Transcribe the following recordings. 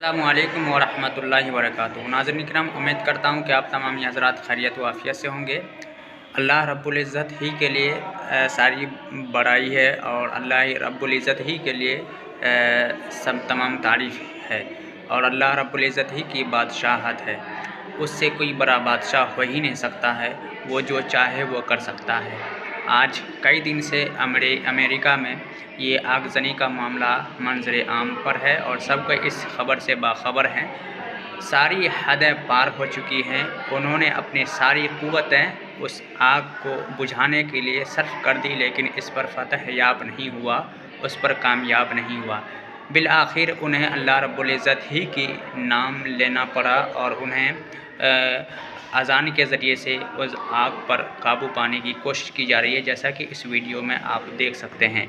अस्सलामुअलैकुम वरहमतुल्लाहि वबरकातुहू। नाज़रीन इकराम, उम्मीद करता हूँ कि आप तमाम हज़रात खैरियत व आफ़ियत से होंगे। अल्लाह रब्बुल इज़्ज़त ही के लिए सारी बड़ाई है और अल्लाह रब्बुल इज़्ज़त ही के लिए सब तमाम तारीफ़ है और अल्लाह रब्बुल इज़्ज़त ही की बादशाहत है। उससे कोई बड़ा बादशाह हो ही नहीं सकता है। वो जो चाहे वो कर सकता है। आज कई दिन से अमेरिका में ये आगजनी का मामला मंजर आम पर है और सब इस खबर से बाखबर हैं। सारी हदें पार हो चुकी हैं। उन्होंने अपनी सारी क़ुव्वतें उस आग को बुझाने के लिए सर्फ कर दी, लेकिन इस पर फतह याब नहीं हुआ, उस पर कामयाब नहीं हुआ। बिलआखिर उन्हें अल्लाह रब्बुल इज़्ज़त ही की नाम लेना पड़ा और उन्हें अज़ान के ज़रिए से उस आग पर काबू पाने की कोशिश की जा रही है, जैसा कि इस वीडियो में आप देख सकते हैं।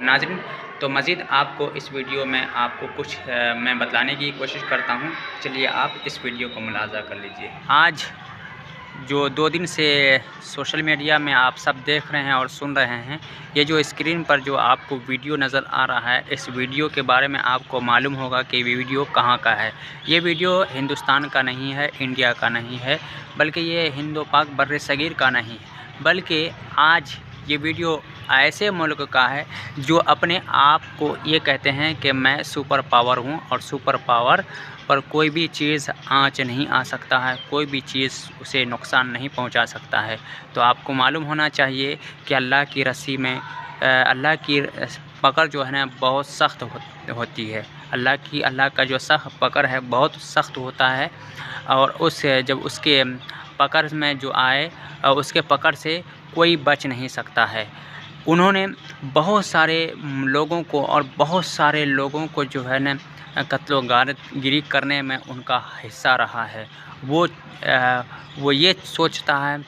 नाज़रीन, तो मज़ीद आपको इस वीडियो में आपको कुछ मैं बतलाने की कोशिश करता हूँ। चलिए आप इस वीडियो को मुलाज़ा कर लीजिए। आज जो 2 दिन से सोशल मीडिया में आप सब देख रहे हैं और सुन रहे हैं, ये जो स्क्रीन पर जो आपको वीडियो नज़र आ रहा है, इस वीडियो के बारे में आपको मालूम होगा कि वीडियो कहाँ का है। ये वीडियो हिंदुस्तान का नहीं है, इंडिया का नहीं है, बल्कि ये हिंदो पाक बर्र सगीर का नहीं है, बल्कि आज ये वीडियो ऐसे मुल्क का है जो अपने आप को ये कहते हैं कि मैं सुपर पावर हूँ और सुपर पावर पर कोई भी चीज़ आँच नहीं आ सकता है, कोई भी चीज़ उसे नुकसान नहीं पहुँचा सकता है। तो आपको मालूम होना चाहिए कि अल्लाह की रस्सी में अल्लाह की पकड़ जो है ना बहुत सख्त होती है। अल्लाह का जो सख्त पकड़ है बहुत सख्त होता है और जब उसके पकड़ में जो आए उसके पकड़ से कोई बच नहीं सकता है। उन्होंने बहुत सारे लोगों को और बहुत सारे लोगों को जो है ना कत्लो गिरी करने में उनका हिस्सा रहा है। वो ये सोचता है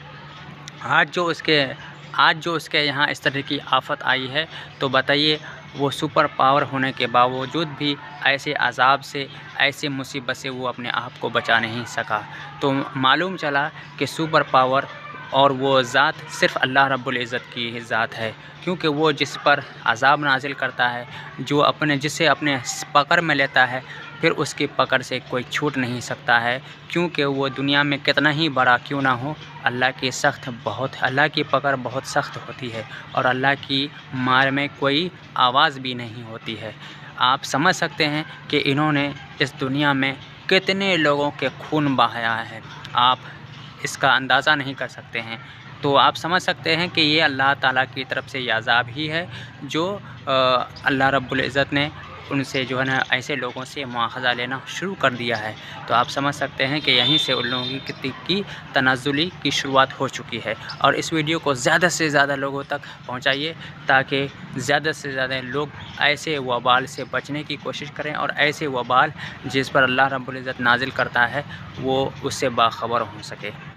आज जो उसके यहाँ इस तरह की आफत आई है, तो बताइए वो सुपर पावर होने के बावजूद भी ऐसे अज़ाब से, ऐसे मुसीबत से वो अपने आप को बचा नहीं सका। तो मालूम चला कि सुपर पावर और वो ज़ात सिर्फ़ अल्लाह रब्बुल इज़्ज़त की ज़ात है, क्योंकि वो जिस पर अज़ाब नाज़िल करता है, जो जिसे अपने पकड़ में लेता है, फिर उसकी पकड़ से कोई छूट नहीं सकता है, क्योंकि वो दुनिया में कितना ही बड़ा क्यों ना हो, अल्लाह की पकड़ बहुत सख्त होती है और अल्लाह की मार में कोई आवाज़ भी नहीं होती है। आप समझ सकते हैं कि इन्होंने इस दुनिया में कितने लोगों के खून बहाया है, आप इसका अंदाज़ा नहीं कर सकते हैं। तो आप समझ सकते हैं कि ये अल्लाह ताला की तरफ से ये अज़ाब ही है जो अल्लाह रब्बुल इज़्ज़त ने उनसे जो है ना ऐसे लोगों से मुआख़ज़ा लेना शुरू कर दिया है। तो आप समझ सकते हैं कि यहीं से उन लोगों की तनाज़ुली की शुरुआत हो चुकी है। और इस वीडियो को ज़्यादा से ज़्यादा लोगों तक पहुंचाइए ताकि ज़्यादा से ज़्यादा लोग ऐसे वबाल से बचने की कोशिश करें और ऐसे वबाल जिस पर अल्लाह रब्बुल इज़्ज़त नाज़िल करता है वो उससे बाखबर हो सके।